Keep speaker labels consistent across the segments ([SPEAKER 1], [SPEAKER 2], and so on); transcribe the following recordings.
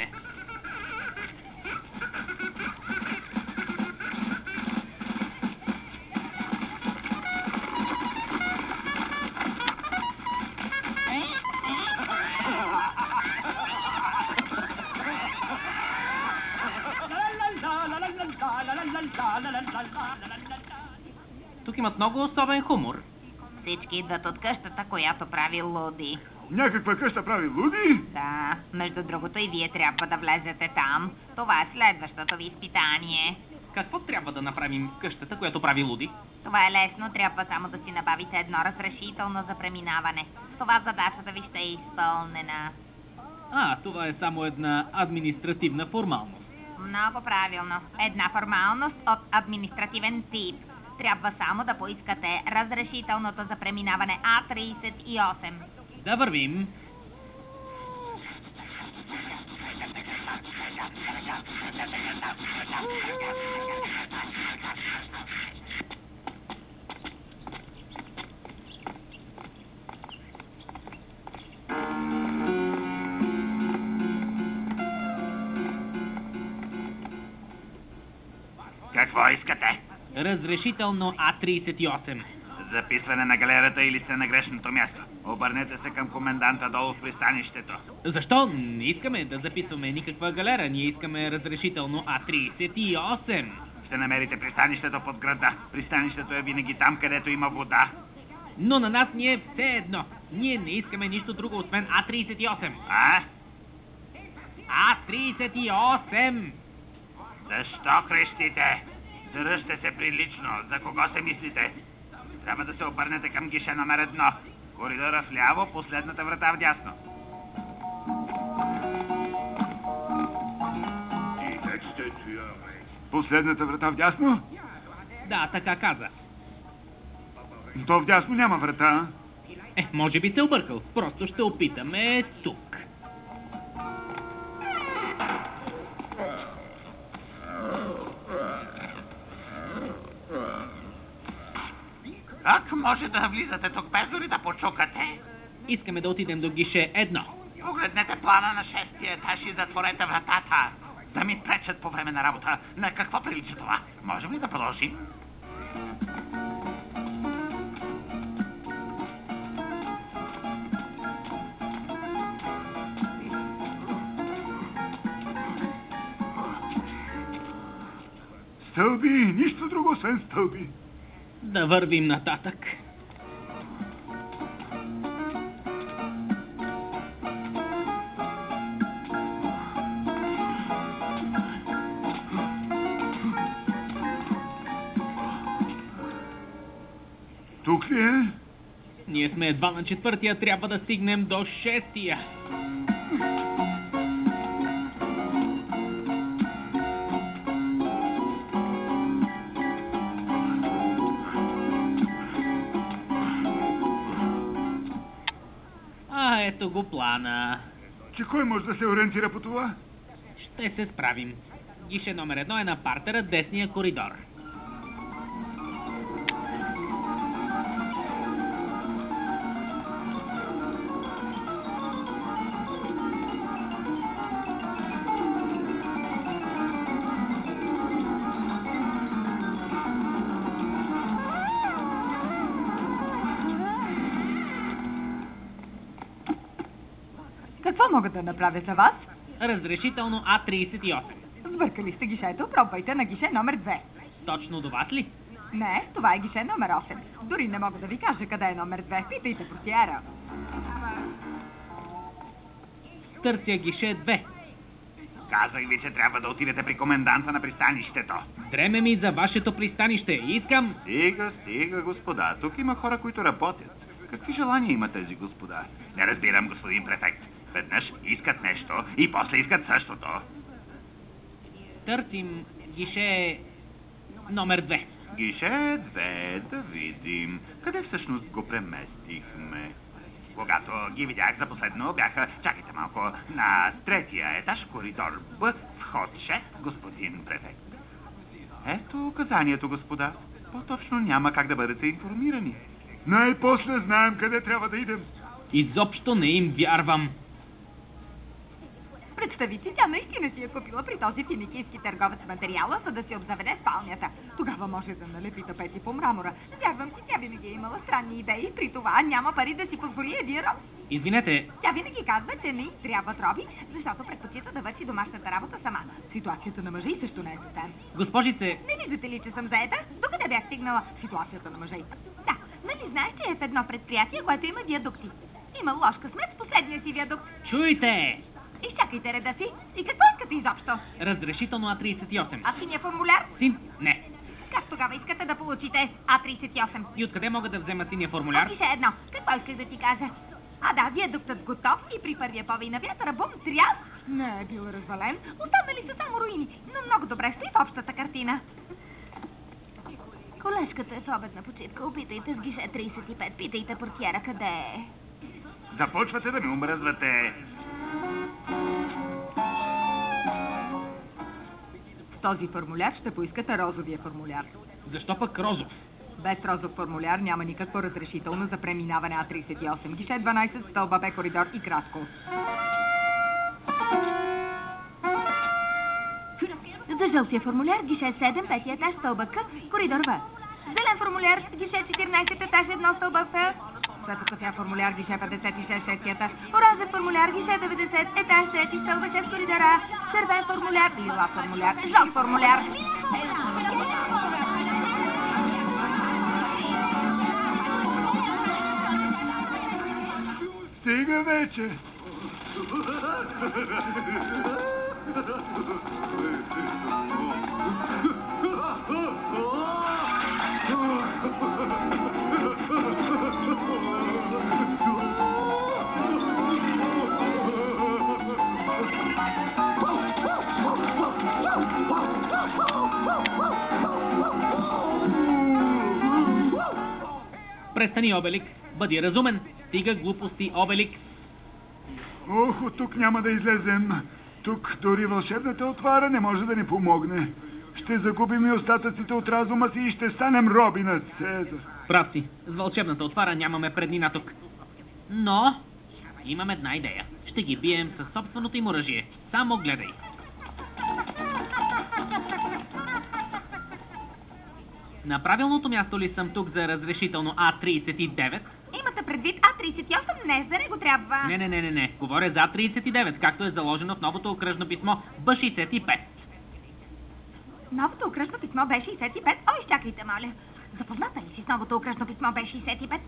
[SPEAKER 1] заповядайте. Тук имат много особен хумор.
[SPEAKER 2] Всички идват от къщата, която прави луди.
[SPEAKER 3] Някаква къща прави луди?
[SPEAKER 2] Да, между другото и вие трябва да влезете там. Това е следващото ви изпитание.
[SPEAKER 1] Какво трябва да направим в къщата, която прави луди?
[SPEAKER 2] Това е лесно, трябва само да си набавите едно разрешително за преминаване. С това задачата ви ще е изпълнена.
[SPEAKER 1] Това е само една административна формалност.
[SPEAKER 2] Много правилно. Една формалност от административен тип. Трябва само да поискате разрешителното за преминаване А38.
[SPEAKER 1] Да вървим.
[SPEAKER 3] Какво искате?
[SPEAKER 1] Разрешително А38.
[SPEAKER 3] Записване на галерата или сте на грешното място? Обърнете се към коменданта долу в пристанището.
[SPEAKER 1] Защо? Не искаме да записваме никаква галера. Ние искаме разрешително А38.
[SPEAKER 3] Ще намерите пристанището под града. Пристанището е винаги там, където има вода.
[SPEAKER 1] Но на нас ни е все едно. Ние не искаме нищо друго, освен А38. А38!
[SPEAKER 3] Защо крещите? Дръжте се прилично. За кого се мислите? Трябва да се обърнете към гише номер 1. Коридора вляво, последната врата вдясно. Последната врата вдясно?
[SPEAKER 1] Да, така каза.
[SPEAKER 3] То вдясно няма врата.
[SPEAKER 1] Може би се объркал. Просто ще опитаме тук.
[SPEAKER 3] Как може да влизате тук без дори да почукате?
[SPEAKER 1] Искаме да отидем до гише 1.
[SPEAKER 3] Погледнете плана на 6-тия етаж и затворете вратата. Да ми пречат по време на работа. На какво прилича това? Можем ли да продължим? Стълби, нищо друго, освен стълби.
[SPEAKER 1] Да вървим нататък.
[SPEAKER 3] Тук ли е?
[SPEAKER 1] Ние сме едва на 4-тия, трябва да стигнем до 6-тия. Ето го плана.
[SPEAKER 3] Че кой може да се ориентира по това?
[SPEAKER 1] Ще се справим. Гише номер 1 е на партера, десния коридор.
[SPEAKER 4] Какво мога да направя за вас?
[SPEAKER 1] Разрешително А38.
[SPEAKER 4] Сбъркали сте гишето, пробвайте на гише номер 2.
[SPEAKER 1] Точно до вас ли?
[SPEAKER 4] Не, това е гише номер 8. Дори не мога да ви кажа къде е номер 2. Питайте портиера.
[SPEAKER 1] Търся гише 2.
[SPEAKER 3] Казах ви, че трябва да отидете при коменданта на пристанището.
[SPEAKER 1] Дреме ми за вашето пристанище. Искам...
[SPEAKER 3] Стига, господа. Тук има хора, които работят. Какви желания има тези господа? Не разбирам, господин префект. Веднъж искат нещо и после искат същото.
[SPEAKER 1] Търсим гише номер 2.
[SPEAKER 3] Гише 2, да видим. Къде всъщност го преместихме? Когато ги видях за последно, бяха, чакайте малко, на 3-тия етаж, коридор Б, вход 6, господин префект. Ето указанието, господа. По-точно няма как да бъдете информирани. Най-после знаем къде трябва да идем.
[SPEAKER 1] Изобщо не им вярвам.
[SPEAKER 4] Представи си, тя наистина си е купила при този финикийски търговец материала, за да си обзаведе спалнята. Тогава може да налепи тапети по мрамора. Вярвам си, тя винаги е имала странни идеи, при това няма пари да си позволи един роб.
[SPEAKER 1] Извинете,
[SPEAKER 4] Тя винаги казва, че не й трябват роби, защото предпочита да върши домашната работа сама. Ситуацията на мъжа и също не е съвсем.
[SPEAKER 1] госпожице,
[SPEAKER 4] Не виждате ли, че съм заета? Докъде бях стигнала ситуацията на мъжа и?
[SPEAKER 2] Да, нали знаеш, че е в едно предприятие, което има виадукти? Има лош късмет с последния си виадукт.
[SPEAKER 1] чуйте!
[SPEAKER 2] Изчакайте реда си. И какво искате изобщо?
[SPEAKER 1] Разрешително А38.
[SPEAKER 2] А синия формуляр?
[SPEAKER 1] Не.
[SPEAKER 2] Как тогава искате да получите А38?
[SPEAKER 1] И откъде мога да взема синия формуляр?
[SPEAKER 2] Пише едно. Какво исках да ти кажа? А да, виадуктът готов и при първия повей на вятъра бум, тряс.
[SPEAKER 4] Не е бил развален.
[SPEAKER 2] Останали са само руини, но много добре стои в общата картина. Колежката е в обедна почивка. Опитайте с гише 35. Питайте портиера къде е.
[SPEAKER 3] Започвате да ме омръзвате.
[SPEAKER 4] С този формуляр ще поискате розовия формуляр.
[SPEAKER 1] Защо пък розов?
[SPEAKER 4] Без розов формуляр няма никакво разрешително за преминаване А38. Гише 12, стълба Б, коридор и кратко.
[SPEAKER 2] За жълтия формуляр гише 7, петия етаж, стълба К, коридор В. Зелен формуляр гише 14, етаж 1, стълба Ф.
[SPEAKER 4] Светло-кафя формуляр гише 56, шестия етаж.
[SPEAKER 2] Оранжев формуляр гише 90, етаж 3, стълба 6, коридора. Червен формуляр, лила формуляр, жълт формуляр.
[SPEAKER 3] Стига вече.
[SPEAKER 1] Престани, Обелик. Бъди разумен. Стига глупости, Обелик.
[SPEAKER 5] Ох, от тук няма да излезем. Тук дори вълшебната отвара не може да ни помогне. Ще загубим и остатъците от разума си и ще станем роби на Цезар.
[SPEAKER 1] Прав си. С вълшебната отвара нямаме преднина тук. Но имам една идея. Ще ги бием със собственото им оръжие. Само гледай. На правилното място ли съм тук за разрешително А39?
[SPEAKER 2] Имате предвид А38? Не, за него трябва.
[SPEAKER 1] Не. Говоря за А39, както е заложено в новото окръжно писмо Б65.
[SPEAKER 2] Новото окръжно писмо Б65? Ой, изчакайте, моля. Запозната ли си с новото окръжно писмо Б65?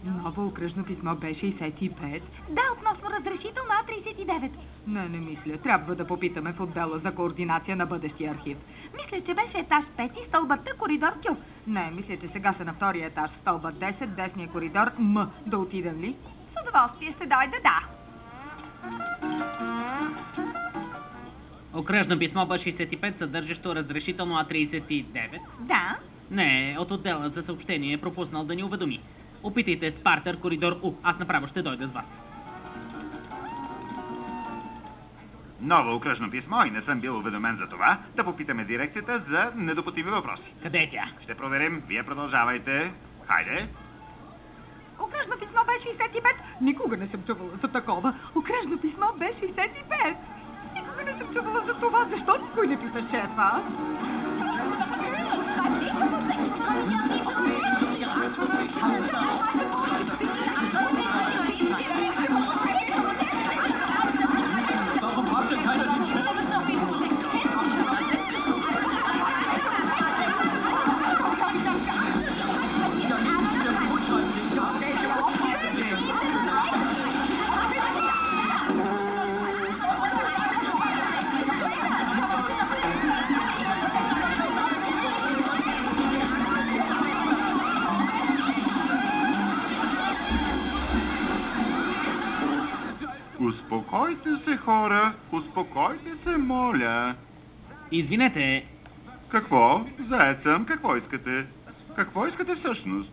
[SPEAKER 4] Ново окръжно писмо Б65.
[SPEAKER 2] Да, относно разрешително А39.
[SPEAKER 4] Не мисля. Трябва да попитаме в отдела за координация на бъдещия архив.
[SPEAKER 2] Мисля, че беше етаж 5, стълбата, коридор Q.
[SPEAKER 4] Не, мисля, че сега са на втория етаж. Стълба 10, десния коридор М. Да отидем ли?
[SPEAKER 2] С удоволствие ще дойда, да.
[SPEAKER 1] Окръжно писмо Б65, съдържащо разрешително А39?
[SPEAKER 2] Да.
[SPEAKER 1] Не, от отдела за съобщение е пропуснал да ни уведоми. Опитайте с Партер, коридор У. Аз направо ще дойда с вас.
[SPEAKER 3] Ново окръжно писмо и не съм бил уведомен за това. Да попитаме дирекцията за недопустими въпроси.
[SPEAKER 1] Къде е тя?
[SPEAKER 3] Ще проверим. Вие продължавайте. Хайде.
[SPEAKER 4] Окръжно писмо Б65. Никога не съм чувала за такова. Окръжно писмо Б65. Никога не съм чувала за това. Защо никой не пита шефа?
[SPEAKER 3] Успокойте се, хора. Успокойте се, моля.
[SPEAKER 1] Извинете,
[SPEAKER 3] Какво? Заед съм. Какво искате? Какво искате всъщност?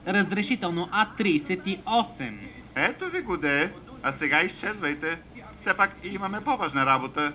[SPEAKER 1] разрешително А38.
[SPEAKER 3] Ето ви го де. А сега изчезвайте. Все пак имаме по-важна работа.